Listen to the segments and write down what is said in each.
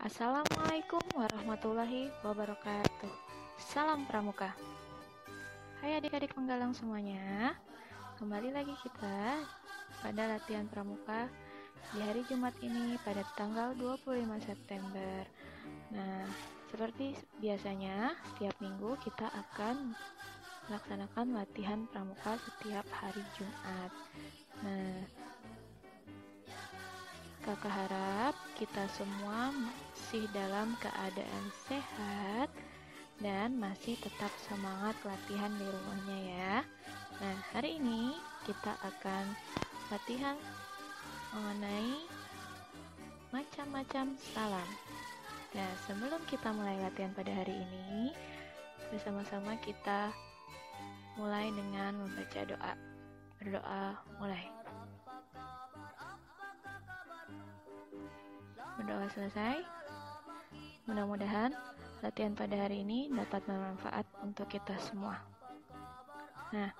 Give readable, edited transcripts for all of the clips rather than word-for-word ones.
Assalamualaikum warahmatullahi wabarakatuh. Salam Pramuka. Hai adik-adik penggalang semuanya. Kembali lagi kita pada latihan Pramuka di hari Jumat ini pada tanggal 25 September. Nah, seperti biasanya setiap minggu kita akan melaksanakan latihan Pramuka setiap hari Jumat. Nah, Kakak harap kita semua masih dalam keadaan sehat dan masih tetap semangat latihan di rumahnya ya. Nah, hari ini kita akan latihan mengenai macam-macam salam. Nah, sebelum kita mulai latihan pada hari ini, bersama-sama kita mulai dengan membaca doa. Berdoa mulai. Berdoa selesai. Mudah-mudahan latihan pada hari ini dapat bermanfaat untuk kita semua. Nah,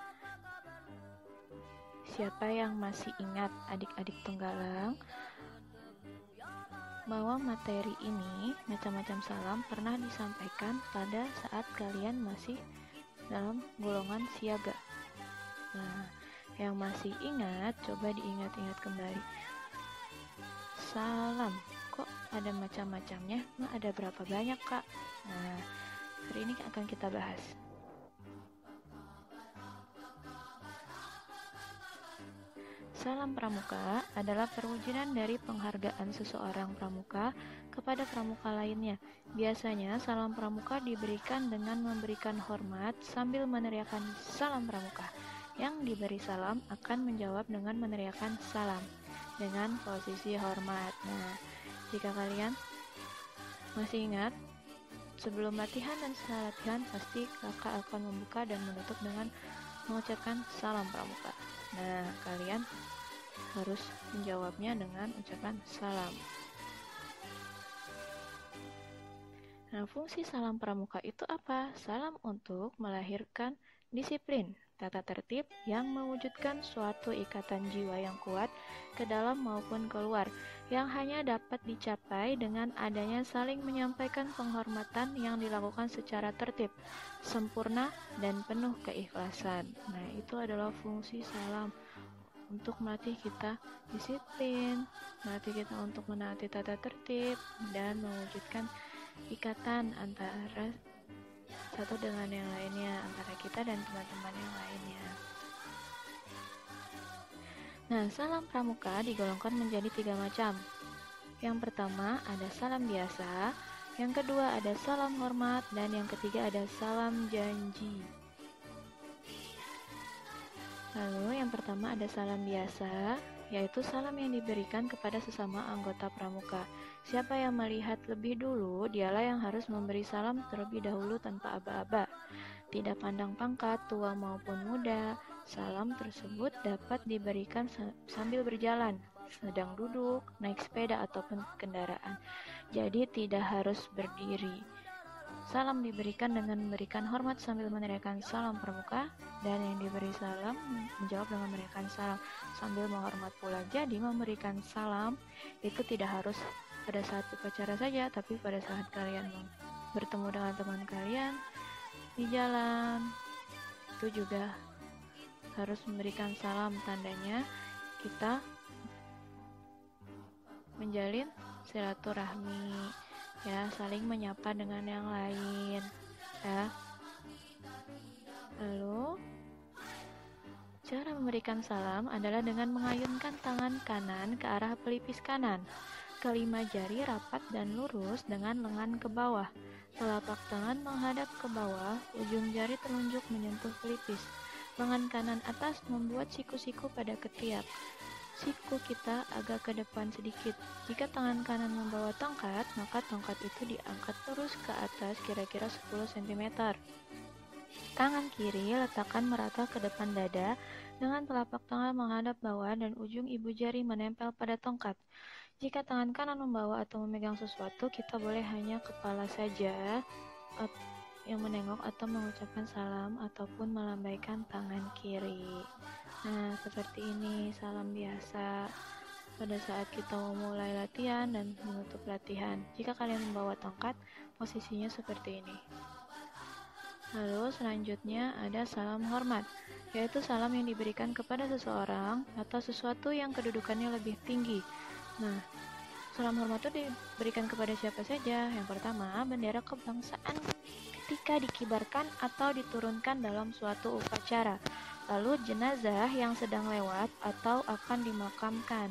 siapa yang masih ingat adik-adik penggalang bahwa materi ini, macam-macam salam, pernah disampaikan pada saat kalian masih dalam golongan siaga. Nah, yang masih ingat, coba diingat-ingat kembali. Salam, kok ada macam-macamnya? Nah, ada berapa banyak, Kak? Nah, hari ini akan kita bahas. Salam Pramuka adalah perwujudan dari penghargaan seseorang pramuka kepada pramuka lainnya. Biasanya, salam pramuka diberikan dengan memberikan hormat sambil meneriakkan salam pramuka. Yang diberi salam akan menjawab dengan meneriakkan salam dengan posisi hormat. Nah, jika kalian masih ingat, sebelum latihan dan setelah latihan pasti kakak akan membuka dan menutup dengan mengucapkan salam pramuka. Nah, kalian harus menjawabnya dengan ucapan salam. Nah, fungsi salam pramuka itu apa? Salam untuk melahirkan disiplin, tata tertib yang mewujudkan suatu ikatan jiwa yang kuat ke dalam maupun keluar, yang hanya dapat dicapai dengan adanya saling menyampaikan penghormatan yang dilakukan secara tertib, sempurna, dan penuh keikhlasan. Nah, itu adalah fungsi salam untuk melatih kita disiplin, melatih kita untuk menaati tata tertib, dan mewujudkan ikatan antara satu dengan yang lainnya, antara kita dan teman-teman yang lainnya. Nah, salam pramuka digolongkan menjadi 3 macam. Yang pertama ada salam biasa, yang kedua ada salam hormat, dan yang ketiga ada salam janji. Lalu yang pertama ada salam biasa, yaitu salam yang diberikan kepada sesama anggota pramuka. Siapa yang melihat lebih dulu, dialah yang harus memberi salam terlebih dahulu tanpa aba-aba. Tidak pandang pangkat, tua maupun muda, salam tersebut dapat diberikan sambil berjalan, sedang duduk, naik sepeda ataupun kendaraan. Jadi tidak harus berdiri. Salam diberikan dengan memberikan hormat sambil meneriakkan salam pramuka, dan yang diberi salam menjawab dengan meneriakkan salam sambil menghormat pula. Jadi memberikan salam itu tidak harus pada saat upacara saja, tapi pada saat kalian bertemu dengan teman kalian di jalan, itu juga harus memberikan salam. Tandanya kita menjalin silaturahmi, ya, saling menyapa dengan yang lain, ya. Lalu cara memberikan salam adalah dengan mengayunkan tangan kanan ke arah pelipis kanan. Kelima jari rapat dan lurus dengan lengan ke bawah. Telapak tangan menghadap ke bawah, ujung jari telunjuk menyentuh pelipis. Lengan kanan atas membuat siku-siku pada ketiak. Siku kita agak ke depan sedikit. Jika tangan kanan membawa tongkat, maka tongkat itu diangkat terus ke atas kira-kira 10 cm. Tangan kiri letakkan merata ke depan dada dengan telapak tangan menghadap bawah dan ujung ibu jari menempel pada tongkat. Jika tangan kanan membawa atau memegang sesuatu, kita boleh hanya kepala saja yang menengok atau mengucapkan salam ataupun melambaikan tangan kiri. Nah, seperti ini salam biasa. pada saat kita memulai latihan dan menutup latihan. Jika kalian membawa tongkat, posisinya seperti ini. Lalu selanjutnya ada salam hormat, yaitu salam yang diberikan kepada seseorang atau sesuatu yang kedudukannya lebih tinggi. Nah, salam hormat itu diberikan kepada siapa saja? Yang pertama, bendera kebangsaan ketika dikibarkan atau diturunkan dalam suatu upacara. Lalu jenazah yang sedang lewat atau akan dimakamkan.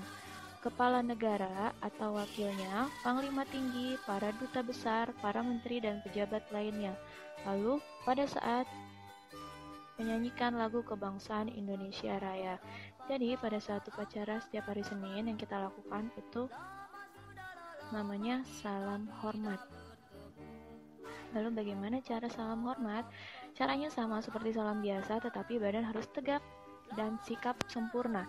Kepala negara atau wakilnya, panglima tinggi, para duta besar, para menteri dan pejabat lainnya. Lalu pada saat menyanyikan lagu kebangsaan Indonesia Raya. Jadi pada saat upacara setiap hari Senin yang kita lakukan itu namanya salam hormat. Lalu bagaimana cara salam hormat? Caranya sama seperti salam biasa, tetapi badan harus tegak dan sikap sempurna.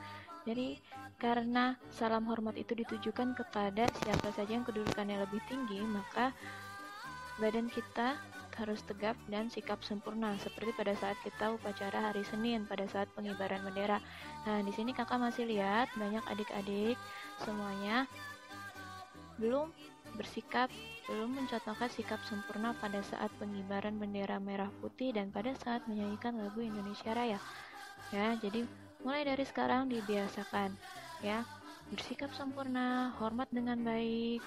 Jadi karena salam hormat itu ditujukan kepada siapa saja yang kedudukannya lebih tinggi, maka badan kita harus tegap dan sikap sempurna, seperti pada saat kita upacara hari Senin pada saat pengibaran bendera. Nah, di sini kakak masih lihat banyak adik-adik semuanya belum mencontohkan sikap sempurna pada saat pengibaran bendera merah putih dan pada saat menyanyikan lagu Indonesia Raya. Ya, jadi mulai dari sekarang dibiasakan ya, bersikap sempurna, hormat dengan baik,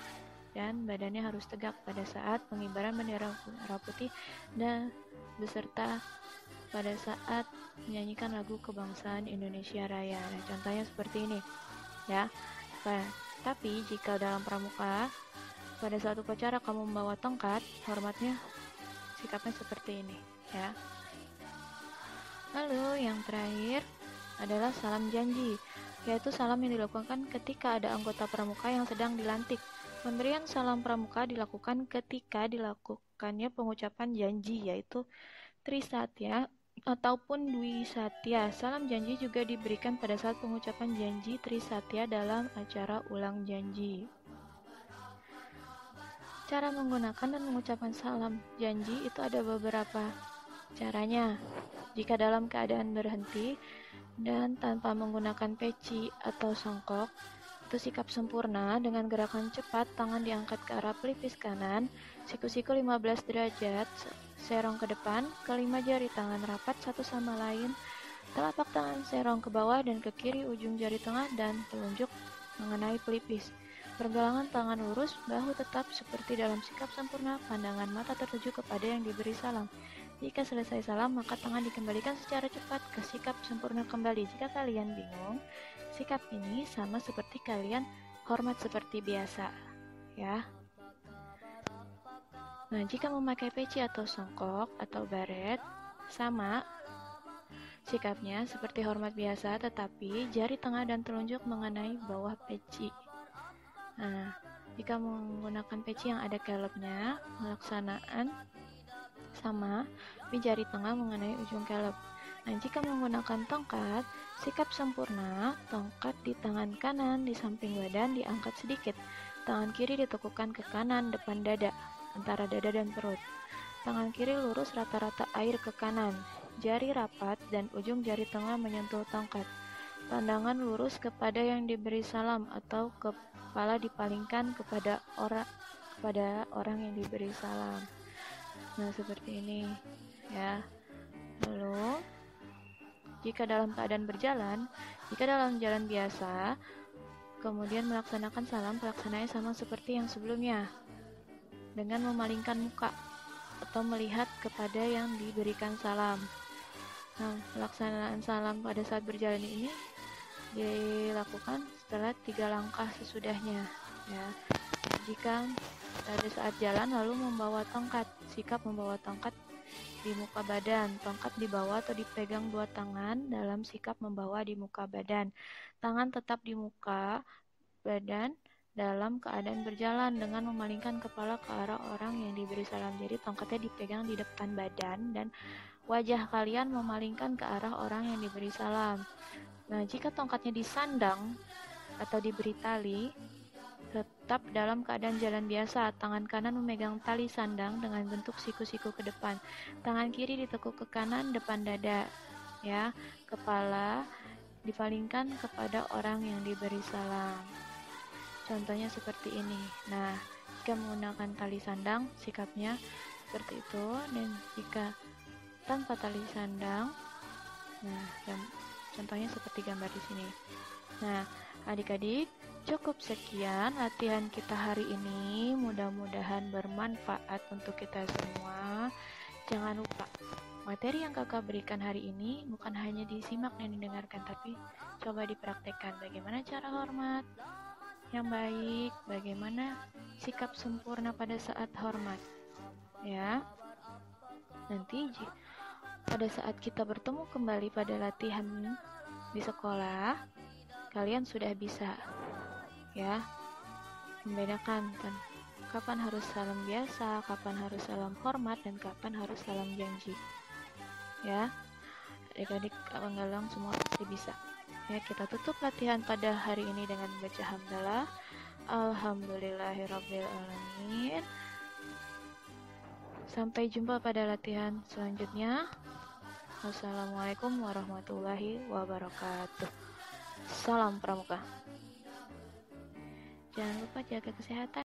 dan badannya harus tegak pada saat pengibaran bendera merah putih dan beserta pada saat menyanyikan lagu kebangsaan Indonesia Raya. Nah, contohnya seperti ini ya. Tapi jika dalam pramuka pada saat upacara kamu membawa tongkat, hormatnya sikapnya seperti ini ya. Lalu yang terakhir adalah salam janji, yaitu salam yang dilakukan ketika ada anggota pramuka yang sedang dilantik. Pemberian salam pramuka dilakukan ketika dilakukannya pengucapan janji, yaitu Trisatya ataupun Dwi Satya. Salam janji juga diberikan pada saat pengucapan janji Trisatya dalam acara ulang janji. Cara menggunakan dan mengucapkan salam janji itu ada beberapa caranya. Jika dalam keadaan berhenti dan tanpa menggunakan peci atau songkok, itu sikap sempurna dengan gerakan cepat, tangan diangkat ke arah pelipis kanan, siku-siku 15 derajat, serong ke depan, kelima jari tangan rapat satu sama lain, telapak tangan serong ke bawah dan ke kiri, ujung jari tengah dan telunjuk mengenai pelipis. Pergelangan tangan lurus, bahu tetap seperti dalam sikap sempurna, pandangan mata tertuju kepada yang diberi salam. Jika selesai salam, maka tangan dikembalikan secara cepat ke sikap sempurna kembali. Jika kalian bingung, sikap ini sama seperti kalian hormat seperti biasa, ya. Nah, jika memakai peci atau songkok atau baret, sama sikapnya seperti hormat biasa, tetapi jari tengah dan telunjuk mengenai bawah peci. Nah, jika menggunakan peci yang ada kelebnya, pelaksanaan sama, tapi jari tengah mengenai ujung keleb. Nah, jika menggunakan tongkat, sikap sempurna, tongkat di tangan kanan di samping badan diangkat sedikit. Tangan kiri ditekukan ke kanan depan dada, antara dada dan perut. Tangan kiri lurus rata-rata air ke kanan. Jari rapat dan ujung jari tengah menyentuh tongkat. Pandangan lurus kepada yang diberi salam atau kepala dipalingkan kepada orang yang diberi salam. Nah, seperti ini ya. Lalu jika dalam keadaan berjalan, jika dalam jalan biasa, kemudian melaksanakan salam, pelaksanaannya sama seperti yang sebelumnya, dengan memalingkan muka atau melihat kepada yang diberikan salam. Nah, pelaksanaan salam pada saat berjalan ini dilakukan setelah 3 langkah sesudahnya ya. Jika pada saat jalan lalu membawa tongkat, sikap membawa tongkat di muka badan, tongkat dibawa atau dipegang 2 tangan dalam sikap membawa di muka badan. Tangan tetap di muka badan dalam keadaan berjalan dengan memalingkan kepala ke arah orang yang diberi salam. Jadi tongkatnya dipegang di depan badan dan wajah kalian memalingkan ke arah orang yang diberi salam. Nah, jika tongkatnya disandang atau diberi tali, tetap dalam keadaan jalan biasa. Tangan kanan memegang tali sandang dengan bentuk siku-siku ke depan. Tangan kiri ditekuk ke kanan depan dada, ya. Kepala dipalingkan kepada orang yang diberi salam. Contohnya seperti ini. Nah, jika menggunakan tali sandang, sikapnya seperti itu, dan jika tanpa tali sandang, nah, contohnya seperti gambar di sini. Nah, adik-adik, cukup sekian latihan kita hari ini. Mudah-mudahan bermanfaat untuk kita semua. Jangan lupa, materi yang kakak berikan hari ini bukan hanya disimak dan didengarkan, tapi coba dipraktekkan bagaimana cara hormat yang baik, bagaimana sikap sempurna pada saat hormat. Ya, nanti pada saat kita bertemu kembali pada latihan di sekolah, kalian sudah bisa ya membedakan kapan harus salam biasa, kapan harus salam hormat, dan kapan harus salam janji. Ya, adik-adik Abang Galang semua pasti bisa. Ya, kita tutup latihan pada hari ini dengan membaca hamdalah. Alhamdulillahirabbil alamin. Sampai jumpa pada latihan selanjutnya. Wassalamualaikum warahmatullahi wabarakatuh. Salam Pramuka. Jangan lupa jaga kesehatan.